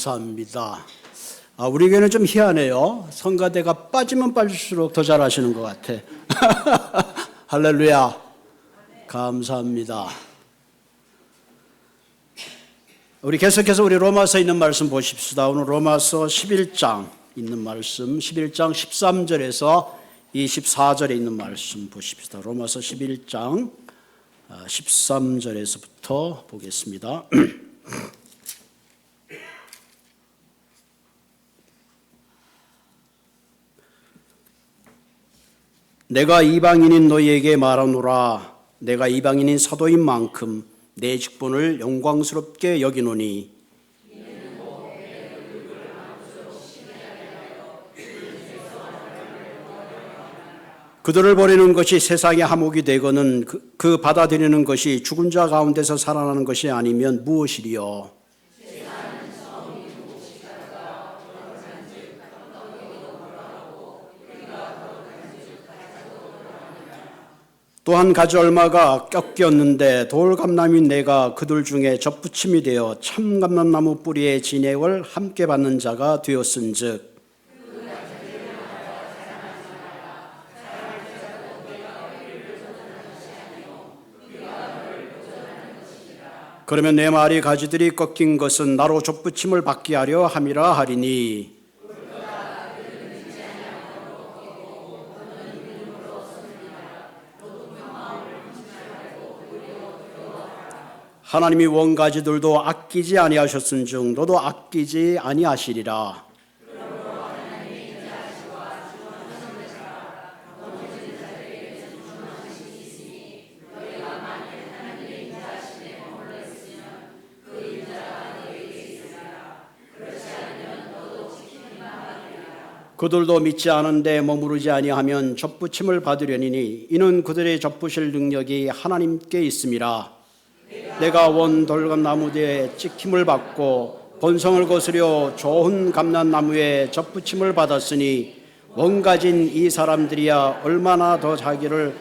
감사합니다. 우리 교회는 좀 희한해요. 성가대가 빠지면 빠질수록 더 잘하시는 것 같아. 할렐루야. 감사합니다. 우리 계속해서 우리 로마서에 있는 말씀 보십시다. 오늘 로마서 11장 있는 말씀, 11장 13절에서 24절에 있는 말씀 보십시다. 로마서 11장 13절에서부터 보겠습니다. 내가 이방인인 너희에게 말하노라. 내가 이방인인 사도인 만큼 내 직분을 영광스럽게 여기노니 그들을 버리는 것이 세상의 하목이 되거는 그 받아들이는 것이 죽은 자 가운데서 살아나는 것이 아니면 무엇이리요? 또한 가지 얼마가 꺾였는데 돌감람인 내가 그들 중에 접붙임이 되어 참감람나무 뿌리의 진액을 함께 받는 자가 되었은즉 그러면 내 말이 가지들이 꺾인 것은 나로 접붙임을 받게 하려 함이라 하리니 하나님이 원가지들도 아끼지 아니하셨은즉 너도 아끼지 아니하시리라. 그들도 믿지 않은데 머무르지 아니하면 접붙임을 받으려니니 이는 그들의 접붙일 능력이 하나님께 있음이라. 내가 원 돌감나무에 찍힘을 받고 본성을 거스려 좋은 감람나무에 접붙임을 받았으니 원가진 이 사람들이야 얼마나 더 자기를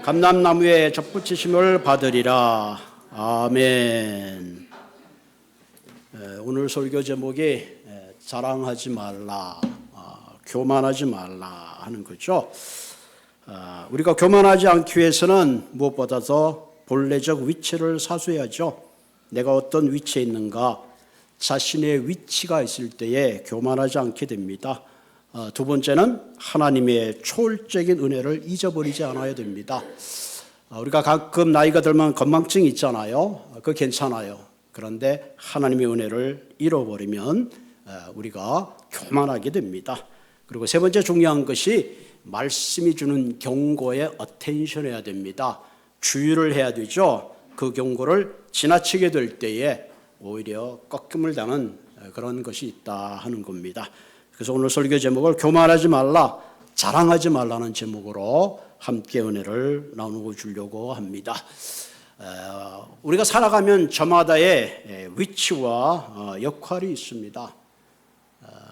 감람나무에 접붙이심을 받으리라. 아멘. 오늘 설교 제목이 자랑하지 말라, 교만하지 말라 하는 거죠. 우리가 교만하지 않기 위해서는 무엇보다도 본래적 위치를 사수해야죠. 내가 어떤 위치에 있는가, 자신의 위치가 있을 때에 교만하지 않게 됩니다. 두 번째는 하나님의 초월적인 은혜를 잊어버리지 않아야 됩니다. 우리가 가끔 나이가 들면 건망증이 있잖아요. 그거 괜찮아요. 그런데 하나님의 은혜를 잃어버리면 우리가 교만하게 됩니다. 그리고 세 번째 중요한 것이 말씀이 주는 경고에 어텐션해야 됩니다. 주의를 해야 되죠. 그 경고를 지나치게 될 때에 오히려 꺾임을 당한 그런 것이 있다 하는 겁니다. 그래서 오늘 설교 제목을 교만하지 말라, 자랑하지 말라는 제목으로 함께 은혜를 나누고 주려고 합니다. 우리가 살아가면 저마다의 위치와 역할이 있습니다.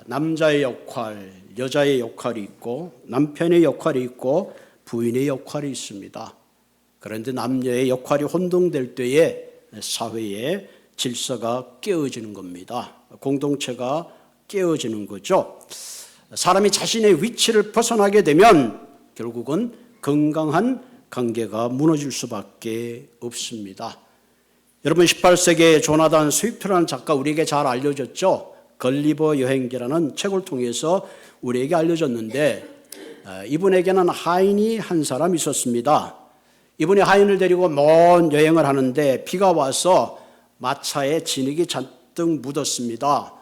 남자의 역할, 여자의 역할이 있고 남편의 역할이 있고 부인의 역할이 있습니다. 그런데 남녀의 역할이 혼동될 때에 사회의 질서가 깨어지는 겁니다. 공동체가 깨어지는 거죠. 사람이 자신의 위치를 벗어나게 되면 결국은 건강한 관계가 무너질 수밖에 없습니다. 여러분 18세기에 조나단 스위프트라는 작가 우리에게 잘 알려졌죠. 걸리버 여행기라는 책을 통해서 우리에게 알려졌는데 이분에게는 하인이 한 사람 있었습니다. 이분이 하인을 데리고 먼 여행을 하는데 비가 와서 마차에 진흙이 잔뜩 묻었습니다.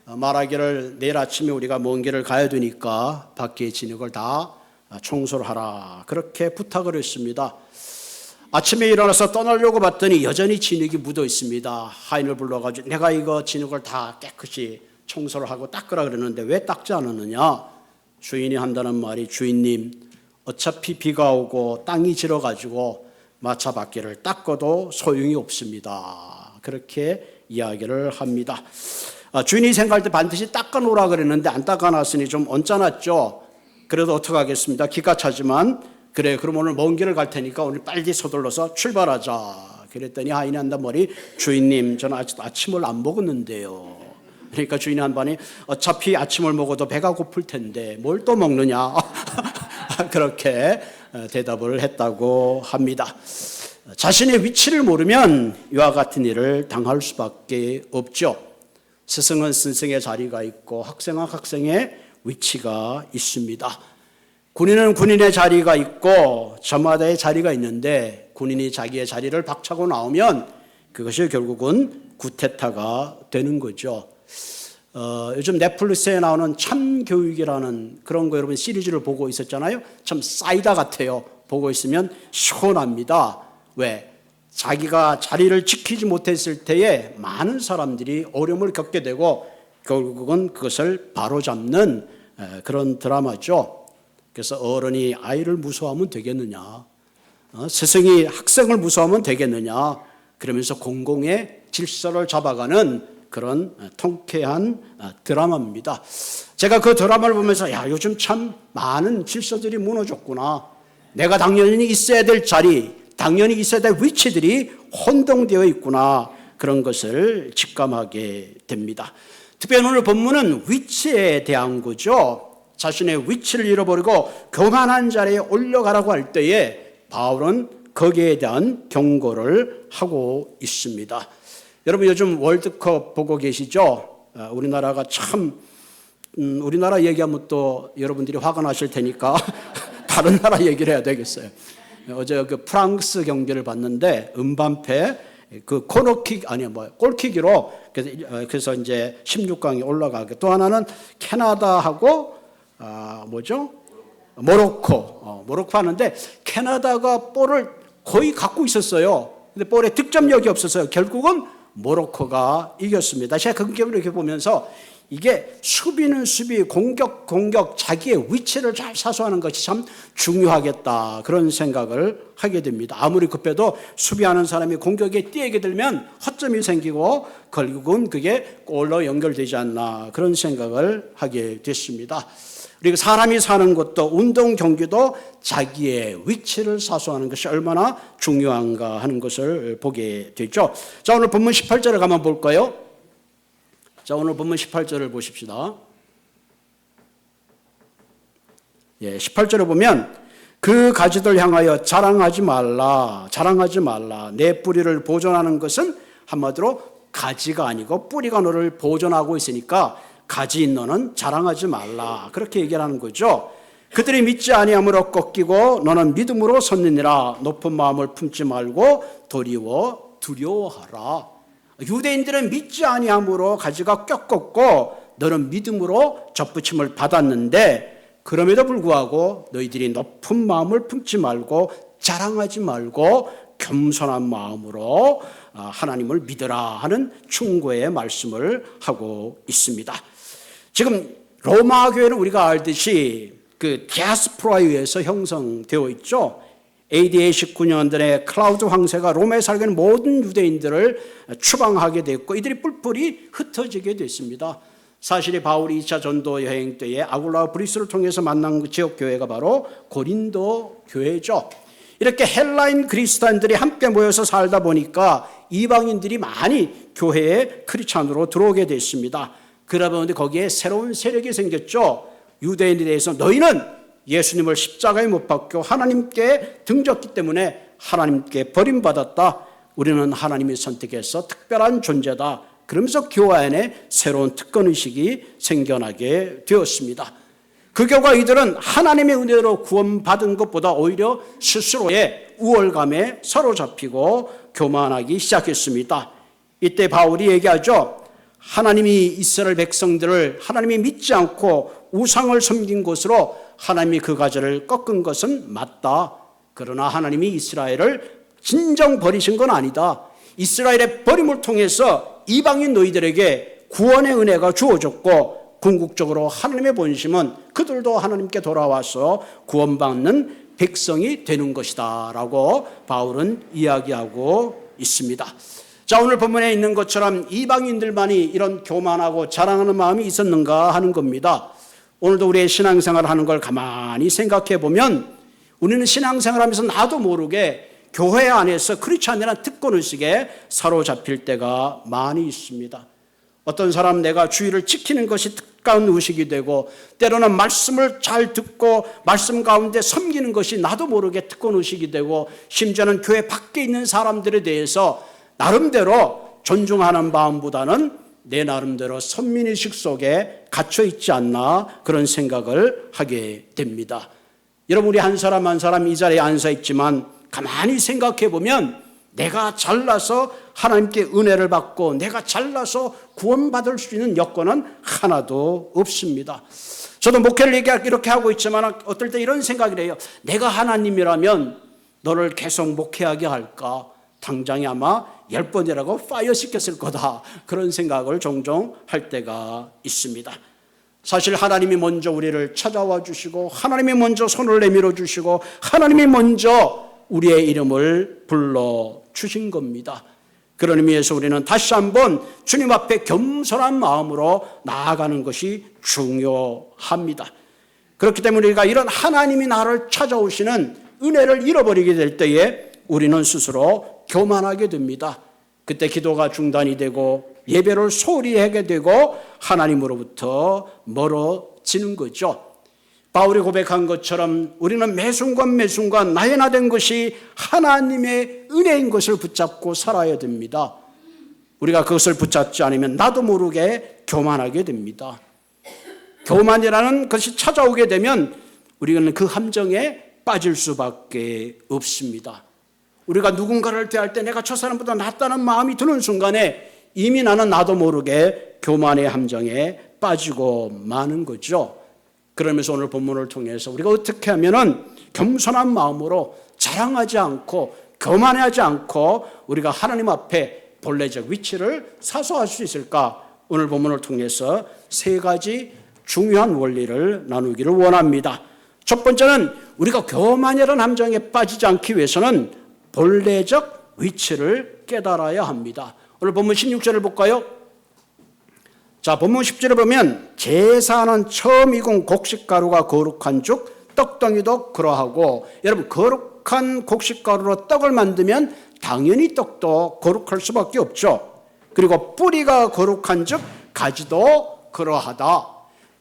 말하기를 내일 아침에 우리가 먼 길을 가야 되니까 밖에 진흙을 다 청소를 하라 그렇게 부탁을 했습니다. 아침에 일어나서 떠나려고 봤더니 여전히 진흙이 묻어 있습니다. 하인을 불러가지고 내가 이거 진흙을 다 깨끗이 청소를 하고 닦으라 그랬는데 왜 닦지 않았느냐. 주인이 한다는 말이 주인님 어차피 비가 오고 땅이 질어가지고 마차 바퀴를 닦아도 소용이 없습니다. 그렇게 이야기를 합니다. 주인이 생각할 때 반드시 닦아놓으라 그랬는데 안 닦아놨으니 좀 언짢았죠. 그래도 어떡하겠습니다. 기가 차지만 그래 그럼 오늘 먼 길을 갈 테니까 오늘 빨리 서둘러서 출발하자. 그랬더니 하인이 한단 말이 주인님 저는 아직 아침을 안 먹었는데요. 그러니까 주인이 한 번에 어차피 아침을 먹어도 배가 고플 텐데 뭘 또 먹느냐 그렇게 대답을 했다고 합니다. 자신의 위치를 모르면 이와 같은 일을 당할 수밖에 없죠. 스승은 스승의 자리가 있고 학생은 학생의 위치가 있습니다. 군인은 군인의 자리가 있고 저마다의 자리가 있는데 군인이 자기의 자리를 박차고 나오면 그것이 결국은 구테타가 되는 거죠. 요즘 넷플릭스에 나오는 참교육이라는 그런 거 여러분 시리즈를 보고 있었잖아요. 참 사이다 같아요. 보고 있으면 시원합니다. 왜? 자기가 자리를 지키지 못했을 때에 많은 사람들이 어려움을 겪게 되고 결국은 그것을 바로잡는 그런 드라마죠. 그래서 어른이 아이를 무서워하면 되겠느냐, 스승이 학생을 무서워하면 되겠느냐, 그러면서 공공의 질서를 잡아가는 그런 통쾌한 드라마입니다. 제가 그 드라마를 보면서 야, 요즘 참 많은 질서들이 무너졌구나. 내가 당연히 있어야 될 자리, 당연히 있어야 될 위치들이 혼동되어 있구나. 그런 것을 직감하게 됩니다. 특별히 오늘 본문은 위치에 대한 거죠. 자신의 위치를 잃어버리고 교만한 자리에 올라가라고 할 때에 바울은 거기에 대한 경고를 하고 있습니다. 여러분 요즘 월드컵 보고 계시죠? 우리나라가 참 우리나라 얘기하면 또 여러분들이 화가 나실 테니까 다른 나라 얘기를 해야 되겠어요. 어제 그 프랑스 경기를 봤는데 음반페 그 코너킥 골킥으로 그래서 이제 16강에 올라가게. 또 하나는 캐나다하고 모로코 하는데 캐나다가 볼을 거의 갖고 있었어요. 근데 볼에 득점력이 없었어요. 결국은 모로코가 이겼습니다. 제가 그 경기를 이렇게 보면서 이게 수비는 수비, 공격 자기의 위치를 잘 사수하는 것이 참 중요하겠다 그런 생각을 하게 됩니다. 아무리 급해도 수비하는 사람이 공격에 뛰게 되면 허점이 생기고 결국은 그게 골로 연결되지 않나 그런 생각을 하게 됐습니다. 그리고 사람이 사는 것도 운동 경기도 자기의 위치를 사수하는 것이 얼마나 중요한가 하는 것을 보게 되죠. 자, 오늘 본문 18절에 가만 볼까요? 자, 오늘 본문 18절을 보십시다. 18절에 보면 그 가지들 향하여 자랑하지 말라. 내 뿌리를 보존하는 것은 한마디로 가지가 아니고 뿌리가 너를 보존하고 있으니까 가지인 너는 자랑하지 말라. 그렇게 얘기하는 거죠. 그들이 믿지 아니함으로 꺾이고 너는 믿음으로 섰느니라. 높은 마음을 품지 말고 도리어 두려워하라. 유대인들은 믿지 아니함으로 가지가 꺾었고 너는 믿음으로 접붙임을 받았는데 그럼에도 불구하고 너희들이 높은 마음을 품지 말고 자랑하지 말고 겸손한 마음으로 하나님을 믿으라 하는 충고의 말씀을 하고 있습니다. 지금 로마 교회는 우리가 알듯이 그 디아스포라에 의해서 형성되어 있죠. AD 19년들에 클라우드 황제가 로마에 살고 있는 모든 유대인들을 추방하게 됐고 이들이 뿔뿔이 흩어지게 됐습니다. 사실 바울이 2차 전도 여행 때에 아굴라와 브리스를 통해서 만난 그 지역 교회가 바로 고린도 교회죠. 이렇게 헬라인 그리스도인들이 함께 모여서 살다 보니까 이방인들이 많이 교회에 크리스찬으로 들어오게 됐습니다. 그러다 보니 거기에 새로운 세력이 생겼죠. 유대인에 대해서 너희는 예수님을 십자가에 못 박고 하나님께 등졌기 때문에 하나님께 버림받았다. 우리는 하나님이 선택해서 특별한 존재다. 그러면서 교회 안에 새로운 특권의식이 생겨나게 되었습니다. 그 결과 이들은 하나님의 은혜로 구원받은 것보다 오히려 스스로의 우월감에 사로잡히고 교만하기 시작했습니다. 이때 바울이 얘기하죠. 하나님이 이스라엘 백성들을 하나님이 믿지 않고 우상을 섬긴 것으로 하나님이 그 가지를 꺾은 것은 맞다. 그러나 하나님이 이스라엘을 진정 버리신 건 아니다. 이스라엘의 버림을 통해서 이방인 너희들에게 구원의 은혜가 주어졌고 궁극적으로 하나님의 본심은 그들도 하나님께 돌아와서 구원받는 백성이 되는 것이다 라고 바울은 이야기하고 있습니다. 자, 오늘 본문에 있는 것처럼 이방인들만이 이런 교만하고 자랑하는 마음이 있었는가 하는 겁니다. 오늘도 우리의 신앙생활을 하는 걸 가만히 생각해 보면 우리는 신앙생활하면서 나도 모르게 교회 안에서 크리스찬이라는 특권의식에 사로잡힐 때가 많이 있습니다. 어떤 사람 내가 주의를 지키는 것이 특가운 의식이 되고 때로는 말씀을 잘 듣고 말씀 가운데 섬기는 것이 나도 모르게 특권 의식이 되고 심지어는 교회 밖에 있는 사람들에 대해서 나름대로 존중하는 마음보다는 내 나름대로 선민의식 속에 갇혀 있지 않나 그런 생각을 하게 됩니다. 여러분 우리 한 사람 한 사람 이 자리에 앉아 있지만 가만히 생각해 보면 내가 잘나서 하나님께 은혜를 받고 내가 잘나서 구원받을 수 있는 여건은 하나도 없습니다. 저도 목회를 이렇게 하고 있지만 어떨 때 이런 생각이 해요. 내가 하나님이라면 너를 계속 목회하게 할까? 당장에 아마 10번이라고 파이어 시켰을 거다. 그런 생각을 종종 할 때가 있습니다. 사실 하나님이 먼저 우리를 찾아와 주시고 하나님이 먼저 손을 내밀어 주시고 하나님이 먼저 우리의 이름을 불러주신 겁니다. 그런 의미에서 우리는 다시 한번 주님 앞에 겸손한 마음으로 나아가는 것이 중요합니다. 그렇기 때문에 우리가 이런 하나님이 나를 찾아오시는 은혜를 잃어버리게 될 때에 우리는 스스로 교만하게 됩니다. 그때 기도가 중단이 되고 예배를 소홀히 하게 되고 하나님으로부터 멀어지는 거죠. 바울이 고백한 것처럼 우리는 매순간 나의 나 된 것이 하나님의 은혜인 것을 붙잡고 살아야 됩니다. 우리가 그것을 붙잡지 않으면 나도 모르게 교만하게 됩니다. 교만이라는 것이 찾아오게 되면 우리는 그 함정에 빠질 수밖에 없습니다. 우리가 누군가를 대할 때 내가 저 사람보다 낫다는 마음이 드는 순간에 이미 나도 모르게 교만의 함정에 빠지고 마는 거죠. 그러면서 오늘 본문을 통해서 우리가 어떻게 하면은 겸손한 마음으로 자랑하지 않고 교만하지 않고 우리가 하나님 앞에 본래적 위치를 사수할 수 있을까? 오늘 본문을 통해서 세 가지 중요한 원리를 나누기를 원합니다. 첫 번째는 우리가 교만이라는 함정에 빠지지 않기 위해서는 본래적 위치를 깨달아야 합니다. 오늘 본문 16절을 볼까요? 자, 본문 10절을 보면 제사는 처음 익은 곡식가루가 거룩한 즉 떡덩이도 그러하고, 여러분 거룩한 곡식가루로 떡을 만들면 당연히 떡도 거룩할 수밖에 없죠. 그리고 뿌리가 거룩한 즉 가지도 그러하다.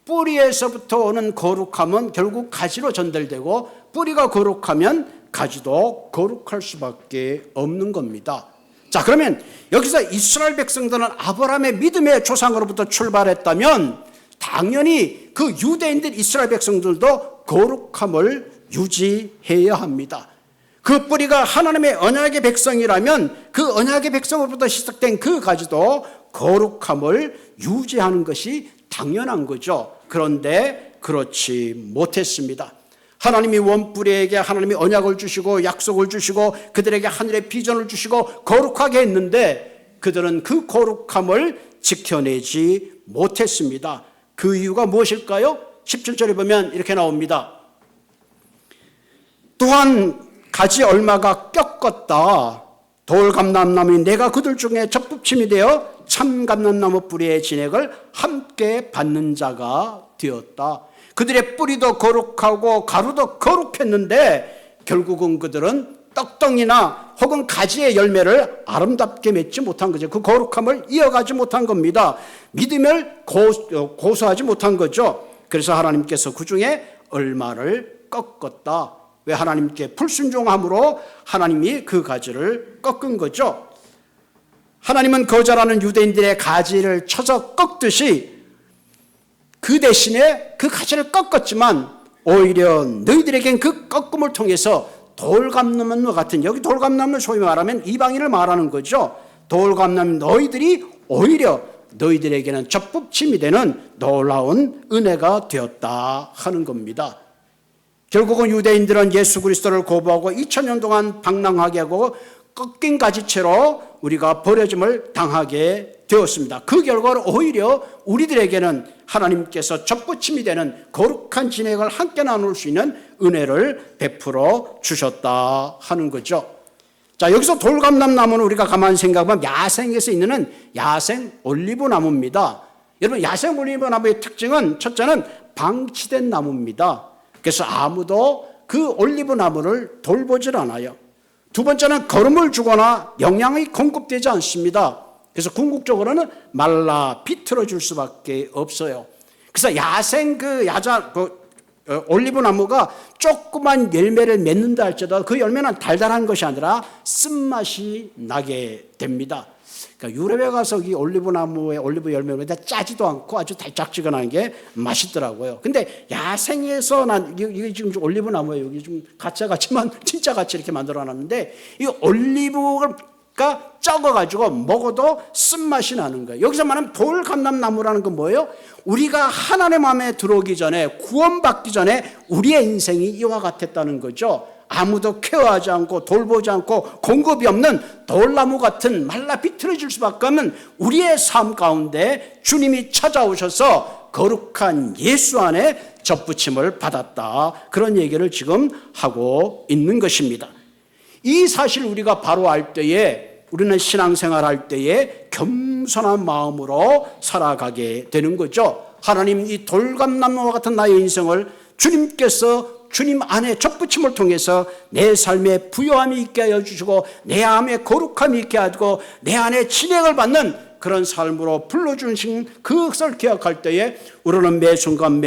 뿌리에서부터 오는 거룩함은 결국 가지로 전달되고 뿌리가 거룩하면 가지도 거룩할 수밖에 없는 겁니다. 자, 그러면 여기서 이스라엘 백성들은 아브라함의 믿음의 조상으로부터 출발했다면 당연히 그 유대인들 이스라엘 백성들도 거룩함을 유지해야 합니다. 그 뿌리가 하나님의 언약의 백성이라면 그 언약의 백성으로부터 시작된 그 가지도 거룩함을 유지하는 것이 당연한 거죠. 그런데 그렇지 못했습니다. 하나님이 원뿌리에게 하나님이 언약을 주시고 약속을 주시고 그들에게 하늘의 비전을 주시고 거룩하게 했는데 그들은 그 거룩함을 지켜내지 못했습니다. 그 이유가 무엇일까요? 17절에 보면 이렇게 나옵니다. 또한 가지 얼마가 꺾었다. 돌감람나무이 내가 그들 중에 접붙임이 되어 참감람나무 뿌리의 진액을 함께 받는 자가 되었다. 그들의 뿌리도 거룩하고 가루도 거룩했는데 결국은 그들은 떡덩이나 혹은 가지의 열매를 아름답게 맺지 못한 거죠. 그 거룩함을 이어가지 못한 겁니다. 믿음을 고수하지 못한 거죠. 그래서 하나님께서 그 중에 얼마를 꺾었다. 왜? 하나님께 불순종함으로 하나님이 그 가지를 꺾은 거죠. 하나님은 거절하는 유대인들의 가지를 쳐서 꺾듯이 그 대신에 그 가지를 꺾었지만 오히려 너희들에겐 그 꺾음을 통해서 돌감나무와 같은, 여기 돌감나무 소위 말하면 이방인을 말하는 거죠. 돌감나무 너희들이 오히려 너희들에게는 접붙임이 되는 놀라운 은혜가 되었다 하는 겁니다. 결국은 유대인들은 예수 그리스도를 거부하고 2000년 동안 방랑하게 하고 꺾인 가지채로 우리가 버려짐을 당하게 되었습니다. 그 결과로 오히려 우리들에게는 하나님께서 접붙임이 되는 거룩한 진액을 함께 나눌 수 있는 은혜를 베풀어 주셨다 하는 거죠. 자, 여기서 돌감람나무는 우리가 가만히 생각하면 야생에서 있는 야생 올리브나무입니다. 여러분, 야생 올리브나무의 특징은 첫째는 방치된 나무입니다. 그래서 아무도 그 올리브나무를 돌보질 않아요. 두 번째는 거름을 주거나 영양이 공급되지 않습니다. 그래서 궁극적으로는 말라 비틀어질 수밖에 없어요. 그래서 야생 올리브 나무가 조그만 열매를 맺는다 할지라도 그 열매는 달달한 것이 아니라 쓴맛이 나게 됩니다. 그러니까 유럽에 가서 이 올리브 나무의 올리브 열매를 짜지도 않고 아주 달짝지근한 게 맛있더라고요. 근데 야생에서 이게 지금 올리브 나무예요. 여기 좀 가짜 같지만 진짜 같이 이렇게 만들어 놨는데 이 올리브가 적어가지고 먹어도 쓴맛이 나는 거예요. 여기서 말하는 돌감람나무라는 건 뭐예요? 우리가 하나님 마음에 들어오기 전에, 구원받기 전에 우리의 인생이 이와 같았다는 거죠. 아무도 케어하지 않고 돌보지 않고 공급이 없는 돌나무 같은 말라 비틀어질 수밖에 없는 우리의 삶 가운데 주님이 찾아오셔서 거룩한 예수 안에 접붙임을 받았다. 그런 얘기를 지금 하고 있는 것입니다. 이 사실 우리가 바로 알 때에 우리는 신앙생활 할 때에 겸손한 마음으로 살아가게 되는 거죠. 하나님, 이 돌감나무와 같은 나의 인생을 주님께서 주님 안에 접붙임을 통해서 내 삶에 부요함이 있게 하여 주시고 내 안에 거룩함이 있게 하고 내 안에 진행을 받는 그런 삶으로 불러주신 그것을 기억할 때에 우리는 매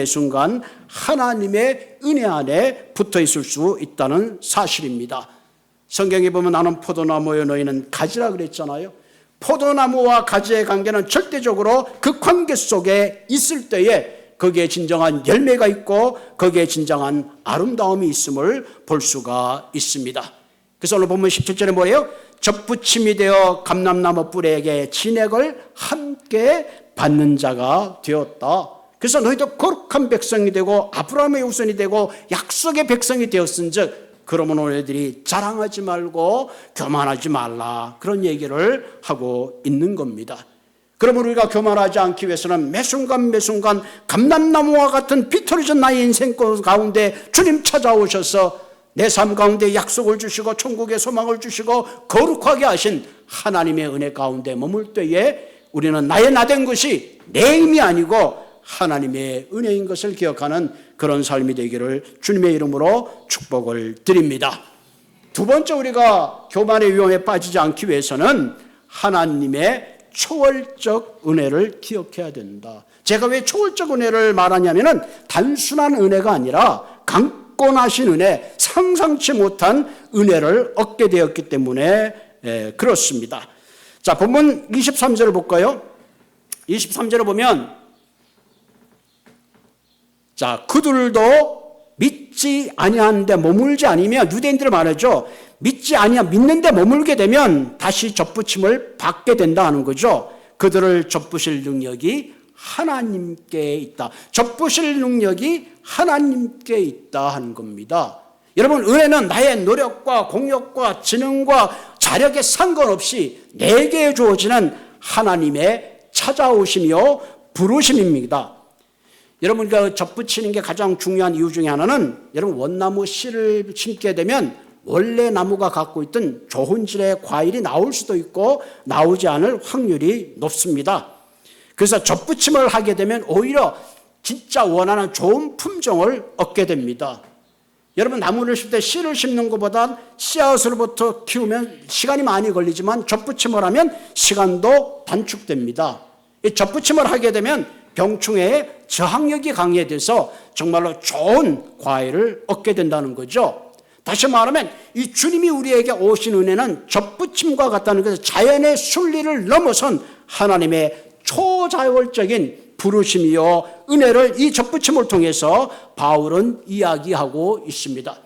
순간 하나님의 은혜 안에 붙어 있을 수 있다는 사실입니다. 성경에 보면 나는 포도나무여 너희는 가지라 그랬잖아요. 포도나무와 가지의 관계는 절대적으로 그 관계 속에 있을 때에 거기에 진정한 열매가 있고 거기에 진정한 아름다움이 있음을 볼 수가 있습니다. 그래서 오늘 본문 17절에 뭐예요? 접붙임이 되어 감람나무 뿔에게 진액을 함께 받는 자가 되었다. 그래서 너희도 거룩한 백성이 되고 아브라함의 후손이 되고 약속의 백성이 되었은즉 그러면 너희들이 자랑하지 말고 교만하지 말라. 그런 얘기를 하고 있는 겁니다. 그러면 우리가 교만하지 않기 위해서는 매 순간 감람나무와 같은 비틀어진 나의 인생 가운데 주님 찾아오셔서 내 삶 가운데 약속을 주시고 천국의 소망을 주시고 거룩하게 하신 하나님의 은혜 가운데 머물 때에 우리는 나의 나된 것이 내 힘이 아니고 하나님의 은혜인 것을 기억하는 그런 삶이 되기를 주님의 이름으로 축복을 드립니다. 두 번째, 우리가 교만의 위험에 빠지지 않기 위해서는 하나님의 초월적 은혜를 기억해야 된다. 제가 왜 초월적 은혜를 말하냐면은 단순한 은혜가 아니라 강권하신 은혜, 상상치 못한 은혜를 얻게 되었기 때문에 그렇습니다. 자, 본문 23절을 볼까요? 23절을 보면 자, 그들도 믿지 아니하는데 머물지 아니면, 유대인들을 말하죠. 믿는데 머물게 되면 다시 접붙임을 받게 된다 하는 거죠. 그들을 접부실 능력이 하나님께 있다. 접부실 능력이 하나님께 있다 하는 겁니다. 여러분, 은혜는 나의 노력과 공력과 지능과 자력에 상관없이 내게 주어지는 하나님의 찾아오심이요 부르심입니다. 여러분, 접붙이는 게 가장 중요한 이유 중에 하나는, 여러분, 원나무 씨를 심게 되면 원래 나무가 갖고 있던 좋은 질의 과일이 나올 수도 있고 나오지 않을 확률이 높습니다. 그래서 접붙임을 하게 되면 오히려 진짜 원하는 좋은 품종을 얻게 됩니다. 여러분, 나무를 심을 때 씨를 심는 것보다 씨앗으로부터 키우면 시간이 많이 걸리지만 접붙임을 하면 시간도 단축됩니다. 이 접붙임을 하게 되면 병충해의 저항력이 강해져서 정말로 좋은 과일을 얻게 된다는 거죠. 다시 말하면 이 주님이 우리에게 오신 은혜는 접붙임과 같다는 것은 자연의 순리를 넘어선 하나님의 초자율적인 부르심이요 은혜를 이 접붙임을 통해서 바울은 이야기하고 있습니다.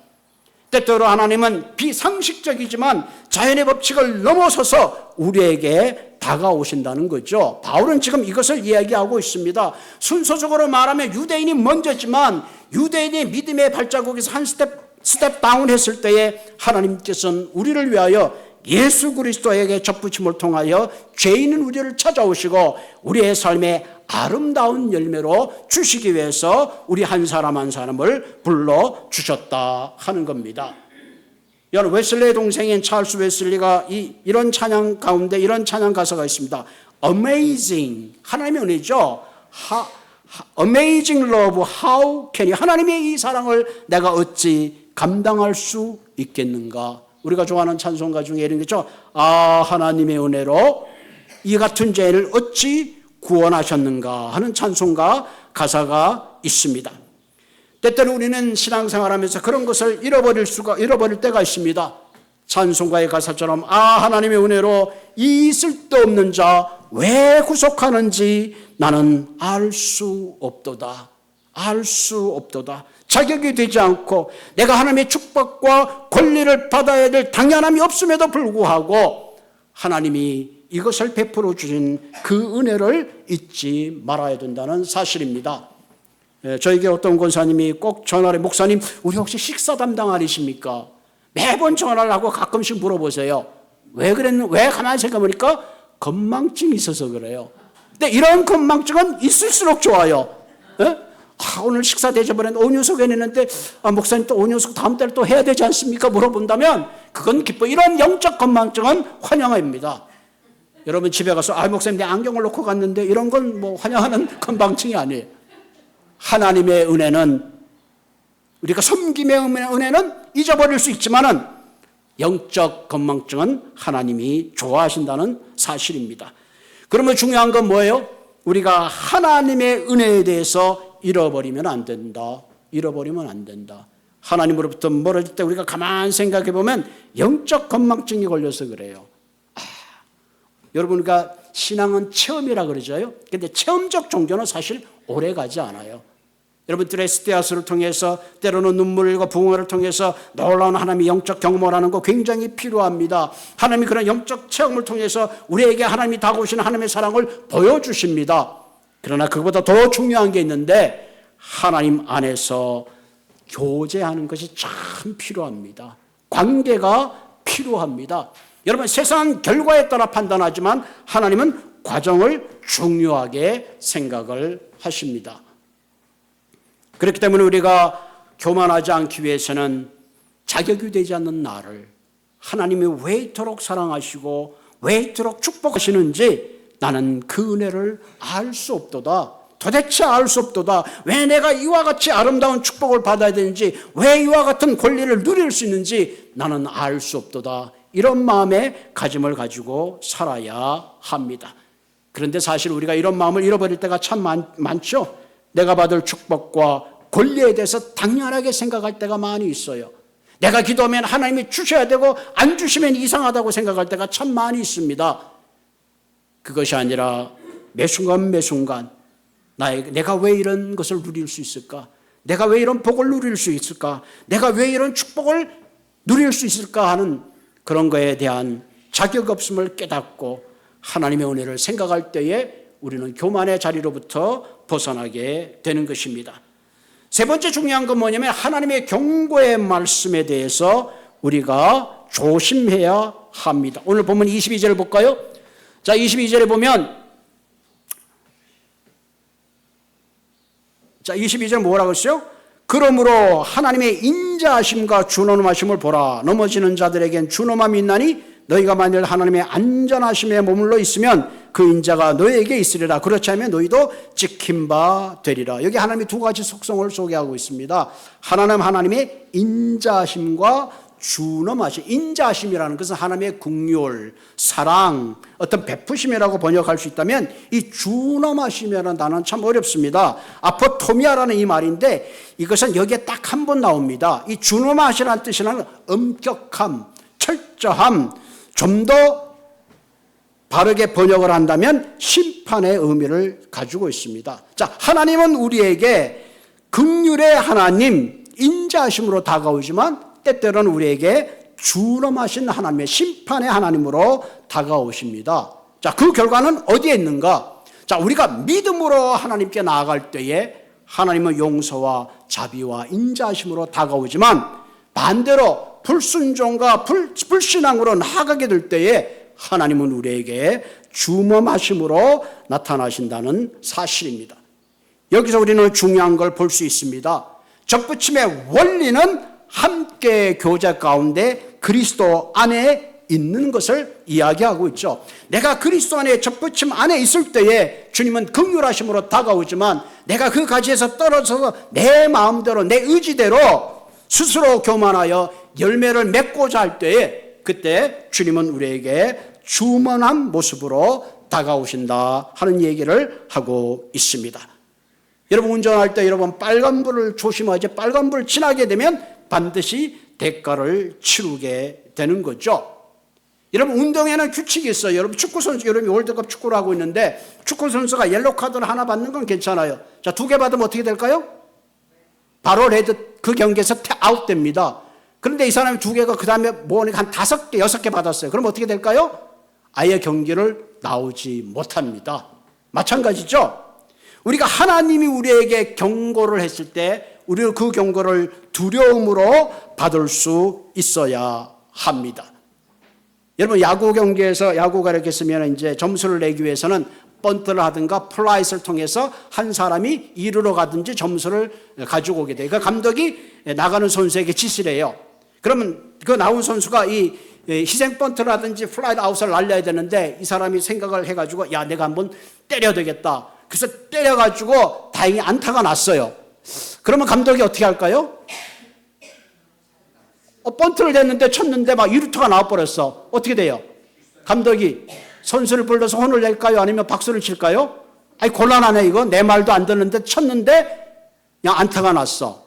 때때로 하나님은 비상식적이지만 자연의 법칙을 넘어서서 우리에게 다가오신다는 거죠. 바울은 지금 이것을 이야기하고 있습니다. 순서적으로 말하면 유대인이 먼저지만 유대인이 믿음의 발자국에서 한 스텝 다운 했을 때에 하나님께서는 우리를 위하여 예수 그리스도에게 접붙임을 통하여 죄인은 우리를 찾아오시고 우리의 삶에 아름다운 열매로 주시기 위해서 우리 한 사람 한 사람을 불러주셨다 하는 겁니다. 여러분, 웨슬리의 동생인 찰스 웨슬리가 이런 찬양 가운데 이런 찬양 가사가 있습니다. Amazing, 하나님의 은혜죠. Amazing love, how can you, 하나님의 이 사랑을 내가 어찌 감당할 수 있겠는가. 우리가 좋아하는 찬송가 중에 이런 게 있죠. 아, 하나님의 은혜로 이 같은 죄인을 어찌 구원하셨는가 하는 찬송가 가사가 있습니다. 때때로 우리는 신앙생활하면서 그런 것을 잃어버릴 때가 있습니다. 찬송가의 가사처럼 하나님의 은혜로 이 쓸데없는 자 왜 구속하는지 나는 알 수 없도다. 알 수 없도다. 자격이 되지 않고 내가 하나님의 축복과 권리를 받아야 될 당연함이 없음에도 불구하고 하나님이 이것을 베풀어 주신 그 은혜를 잊지 말아야 된다는 사실입니다. 저에게 어떤 권사님이 꼭 전화를 목사님 우리 혹시 식사 담당 아니십니까? 매번 전화를 하고 가끔씩 물어보세요. 왜 가만히 생각해보니까 건망증이 있어서 그래요. 근데 이런 건망증은 있을수록 좋아요. 오늘 식사 대접을 온유석 해냈는데 목사님 또 온유석 다음 달에 또 해야 되지 않습니까? 물어본다면 그건 기뻐. 이런 영적 건망증은 환영입니다. 여러분 집에 가서 목사님 내 안경을 놓고 갔는데 이런 건 뭐 환영하는 건망증이 아니에요. 하나님의 은혜는 우리가 섬김의 은혜는 잊어버릴 수 있지만은 영적 건망증은 하나님이 좋아하신다는 사실입니다. 그러면 중요한 건 뭐예요? 우리가 하나님의 은혜에 대해서 잃어버리면 안 된다. 잃어버리면 안 된다. 하나님으로부터 멀어질 때 우리가 가만히 생각해 보면 영적 건망증이 걸려서 그래요. 여러분 우리가 신앙은 체험이라 그러죠. 그런데 체험적 종교는 사실 오래가지 않아요. 여러분 드레스데아스를 통해서 때로는 눈물과 붕어를 통해서 놀라운 하나님의 영적 경험을 하는 거 굉장히 필요합니다. 하나님이 그런 영적 체험을 통해서 우리에게 하나님이 다가오시는 하나님의 사랑을 보여주십니다. 그러나 그보다 더 중요한 게 있는데 하나님 안에서 교제하는 것이 참 필요합니다. 관계가 필요합니다. 여러분 세상은 결과에 따라 판단하지만 하나님은 과정을 중요하게 생각을 하십니다. 그렇기 때문에 우리가 교만하지 않기 위해서는 자격이 되지 않는 나를 하나님이 왜 이토록 사랑하시고 왜 이토록 축복하시는지 나는 그 은혜를 알 수 없도다. 도대체 알 수 없도다. 왜 내가 이와 같이 아름다운 축복을 받아야 되는지, 왜 이와 같은 권리를 누릴 수 있는지 나는 알 수 없도다. 이런 마음의 가짐을 가지고 살아야 합니다. 그런데 사실 우리가 이런 마음을 잃어버릴 때가 참 많죠. 내가 받을 축복과 권리에 대해서 당연하게 생각할 때가 많이 있어요. 내가 기도하면 하나님이 주셔야 되고 안 주시면 이상하다고 생각할 때가 참 많이 있습니다. 그것이 아니라 매 순간 내가 왜 이런 것을 누릴 수 있을까? 내가 왜 이런 복을 누릴 수 있을까? 내가 왜 이런 축복을 누릴 수 있을까 하는 그런 거에 대한 자격 없음을 깨닫고 하나님의 은혜를 생각할 때에 우리는 교만의 자리로부터 벗어나게 되는 것입니다. 세 번째 중요한 건 뭐냐면 하나님의 경고의 말씀에 대해서 우리가 조심해야 합니다. 오늘 보면 22절을 볼까요? 자, 22절에 보면 22절 뭐라고 했어요? 그러므로 하나님의 인자하심과 준엄하심을 보라. 넘어지는 자들에겐 준엄함이 있나니 너희가 만일 하나님의 안전하심에 머물러 있으면 그 인자가 너희에게 있으리라. 그렇지 않으면 너희도 지킨 바 되리라. 여기 하나님이 두 가지 속성을 소개하고 있습니다. 하나는 하나님의 인자하심과 준엄하심. 인자하심이라는 것은 하나님의 긍휼, 사랑, 어떤 베푸심이라고 번역할 수 있다면 이 준엄하심이라는 단어는 참 어렵습니다. 아포토미아라는 이 말인데 이것은 여기에 딱 한 번 나옵니다. 이 준엄하시라는 뜻이라는 엄격함, 철저함, 좀 더 바르게 번역을 한다면 심판의 의미를 가지고 있습니다. 자, 하나님은 우리에게 긍휼의 하나님, 인자하심으로 다가오지만 때때로는 우리에게 준엄하신 하나님의 심판의 하나님으로 다가오십니다. 자, 그 결과는 어디에 있는가? 자, 우리가 믿음으로 하나님께 나아갈 때에 하나님은 용서와 자비와 인자하심으로 다가오지만 반대로 불순종과 불신앙으로 나아가게 될 때에 하나님은 우리에게 준엄하심으로 나타나신다는 사실입니다. 여기서 우리는 중요한 걸 볼 수 있습니다. 접붙임의 원리는 함께 교제 가운데 그리스도 안에 있는 것을 이야기하고 있죠. 내가 그리스도 안에 접붙임 안에 있을 때에 주님은 긍휼하심으로 다가오지만 내가 그 가지에서 떨어져서 내 마음대로 내 의지대로 스스로 교만하여 열매를 맺고자 할 때에 그때 주님은 우리에게 주먼한 모습으로 다가오신다 하는 얘기를 하고 있습니다. 여러분 운전할 때 여러분 빨간불을 조심하지, 빨간불 지나게 되면 반드시 대가를 치르게 되는 거죠. 여러분 운동에는 규칙이 있어요. 여러분 축구 선수, 여러분이 월드컵 축구를 하고 있는데 축구 선수가 옐로 카드를 하나 받는 건 괜찮아요. 자, 2개 받으면 어떻게 될까요? 바로 레드, 그 경기에서 아웃됩니다. 그런데 이 사람이 2개가 그 다음에 모으니까 한 5개, 6개 받았어요. 그럼 어떻게 될까요? 아예 경기를 나오지 못합니다. 마찬가지죠. 우리가 하나님이 우리에게 경고를 했을 때 우리는 그 경고를 두려움으로 받을 수 있어야 합니다. 여러분 야구 경기에서 야구가 이렇게 쓰면 이제 점수를 내기 위해서는 번트를 하든가 플라이스를 통해서 한 사람이 이루러 가든지 점수를 가지고 오게 돼요. 그 감독이 나가는 선수에게 지시를 해요. 그러면 그 나온 선수가 이 희생 번트를 하든지 플라이 아웃을 날려야 되는데 이 사람이 생각을 해가지고 야 내가 한번 때려야 되겠다. 그래서 때려가지고 다행히 안타가 났어요. 그러면 감독이 어떻게 할까요? 번트를 댔는데 쳤는데 막 2루타가 나와버렸어. 어떻게 돼요? 감독이 선수를 불러서 혼을 낼까요? 아니면 박수를 칠까요? 아니 곤란하네 이거. 내 말도 안 듣는데 쳤는데 그냥 안타가 났어.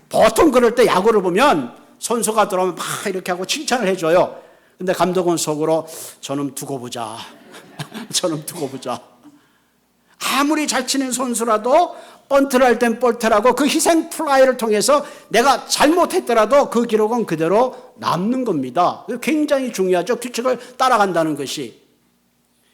보통 그럴 때 야구를 보면 선수가 들어오면 막 이렇게 하고 칭찬을 해줘요. 근데 감독은 속으로 저놈 두고 보자. 저놈 두고 보자. 아무리 잘 치는 선수라도 번트를 할 땐 볼트라고 그 희생 플라이를 통해서 내가 잘못했더라도 그 기록은 그대로 남는 겁니다. 굉장히 중요하죠. 규칙을 따라간다는 것이.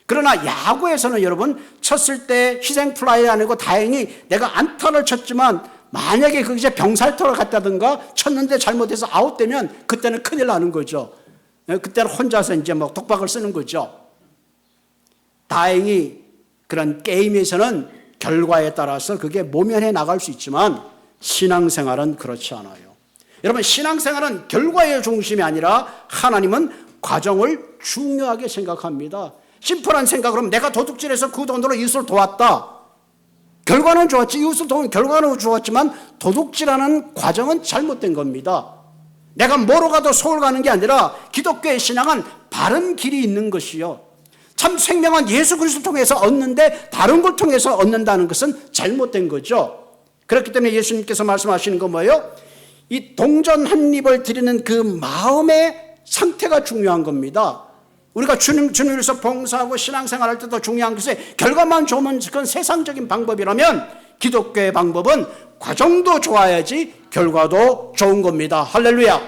그러나 야구에서는 여러분 쳤을 때 희생 플라이 아니고 다행히 내가 안타를 쳤지만 만약에 그게 병살타를 갔다든가 쳤는데 잘못해서 아웃되면 그때는 큰일 나는 거죠. 그때는 혼자서 이제 뭐 독박을 쓰는 거죠. 다행히 그런 게임에서는 결과에 따라서 그게 모면해 나갈 수 있지만 신앙생활은 그렇지 않아요. 여러분 신앙생활은 결과의 중심이 아니라 하나님은 과정을 중요하게 생각합니다. 심플한 생각으로 내가 도둑질해서 그 돈으로 이웃을 도왔다. 결과는 좋았지. 이웃을 도운 결과는 좋았지만 도둑질하는 과정은 잘못된 겁니다. 내가 뭐로 가도 서울 가는 게 아니라 기독교의 신앙은 바른 길이 있는 것이요. 참 생명은 예수 그리스도를 통해서 얻는데 다른 걸 통해서 얻는다는 것은 잘못된 거죠. 그렇기 때문에 예수님께서 말씀하시는 건 뭐예요? 이 동전 한 입을 드리는 그 마음의 상태가 중요한 겁니다. 우리가 주님을 위해서 봉사하고 신앙생활할 때도 중요한 것이 결과만 좋으면 그건 세상적인 방법이라면 기독교의 방법은 과정도 좋아야지 결과도 좋은 겁니다. 할렐루야.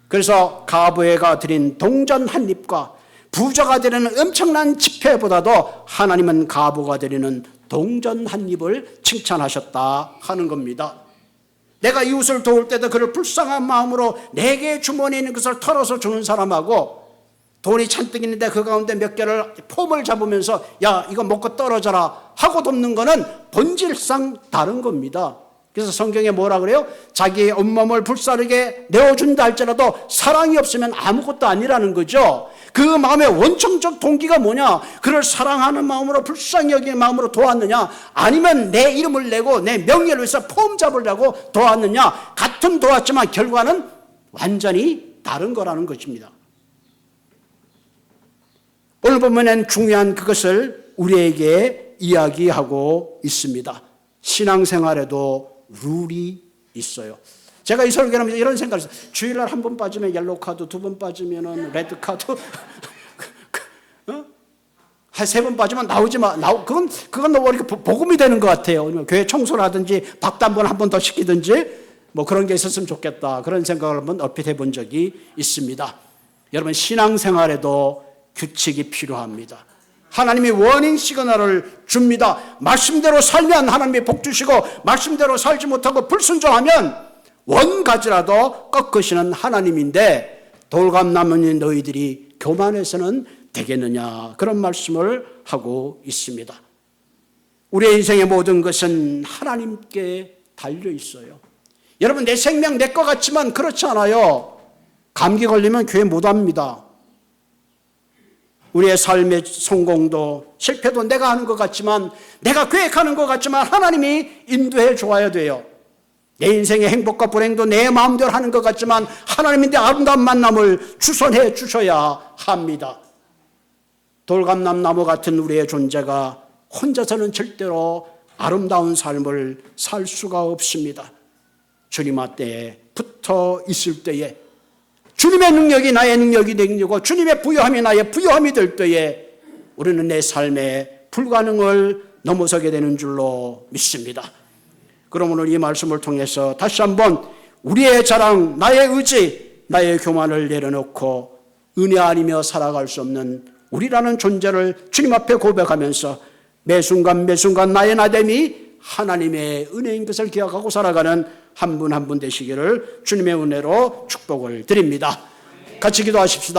그래서 가부에가 드린 동전 한 입과 부자가 드리는 엄청난 지폐보다도 하나님은 가부가 드리는 동전 한 입을 칭찬하셨다 하는 겁니다. 내가 이웃을 도울 때도 그를 불쌍한 마음으로 내게 주머니에 있는 것을 털어서 주는 사람하고 돈이 잔뜩 있는데 그 가운데 몇 개를 폼을 잡으면서 야 이거 먹고 떨어져라 하고 돕는 거는 본질상 다른 겁니다. 그래서 성경에 뭐라 그래요? 자기의 온몸을 불사르게 내어준다 할지라도 사랑이 없으면 아무것도 아니라는 거죠. 그 마음의 원천적 동기가 뭐냐? 그를 사랑하는 마음으로 불쌍히 여기는 마음으로 도왔느냐? 아니면 내 이름을 내고 내 명예를 위해서 폼 잡으려고 도왔느냐? 같은 도왔지만 결과는 완전히 다른 거라는 것입니다. 오늘 본문엔 중요한 그것을 우리에게 이야기하고 있습니다. 신앙생활에도 룰이 있어요. 제가 이 설교를 하면서 이런 생각을 했어요. 주일날 한 번 빠지면 옐로우 카드, 2번 빠지면 레드 카드, 한 3번 빠지면 나오지 마. 그건 너무 이렇게 복음이 되는 것 같아요. 교회 청소를 하든지 밥도 한 번 더 시키든지 뭐 그런 게 있었으면 좋겠다. 그런 생각을 한번 얼핏 해본 적이 있습니다. 여러분 신앙생활에도 규칙이 필요합니다. 하나님이 워닝 시그널을 줍니다. 말씀대로 살면 하나님이 복 주시고 말씀대로 살지 못하고 불순종하면 원가지라도 꺾으시는 하나님인데 돌감나무인 너희들이 교만해서는 되겠느냐 그런 말씀을 하고 있습니다. 우리의 인생의 모든 것은 하나님께 달려 있어요. 여러분 내 생명 내 것 같지만 그렇지 않아요. 감기 걸리면 교회 못 합니다. 우리의 삶의 성공도 실패도 내가 하는 것 같지만 내가 계획하는 것 같지만 하나님이 인도해 줘야 돼요. 내 인생의 행복과 불행도 내 마음대로 하는 것 같지만 하나님인데 아름다운 만남을 주선해 주셔야 합니다. 돌감람나무 같은 우리의 존재가 혼자서는 절대로 아름다운 삶을 살 수가 없습니다. 주님 앞에 붙어 있을 때에, 주님의 능력이 나의 능력이 되고 주님의 부요함이 나의 부요함이 될 때에 우리는 내 삶의 불가능을 넘어서게 되는 줄로 믿습니다. 그럼 오늘 이 말씀을 통해서 다시 한번 우리의 자랑, 나의 의지, 나의 교만을 내려놓고 은혜 아니며 살아갈 수 없는 우리라는 존재를 주님 앞에 고백하면서 매 순간 나의 나됨이 하나님의 은혜인 것을 기억하고 살아가는 한 분 한 분 되시기를 주님의 은혜로 축복을 드립니다. 같이 기도하십시다.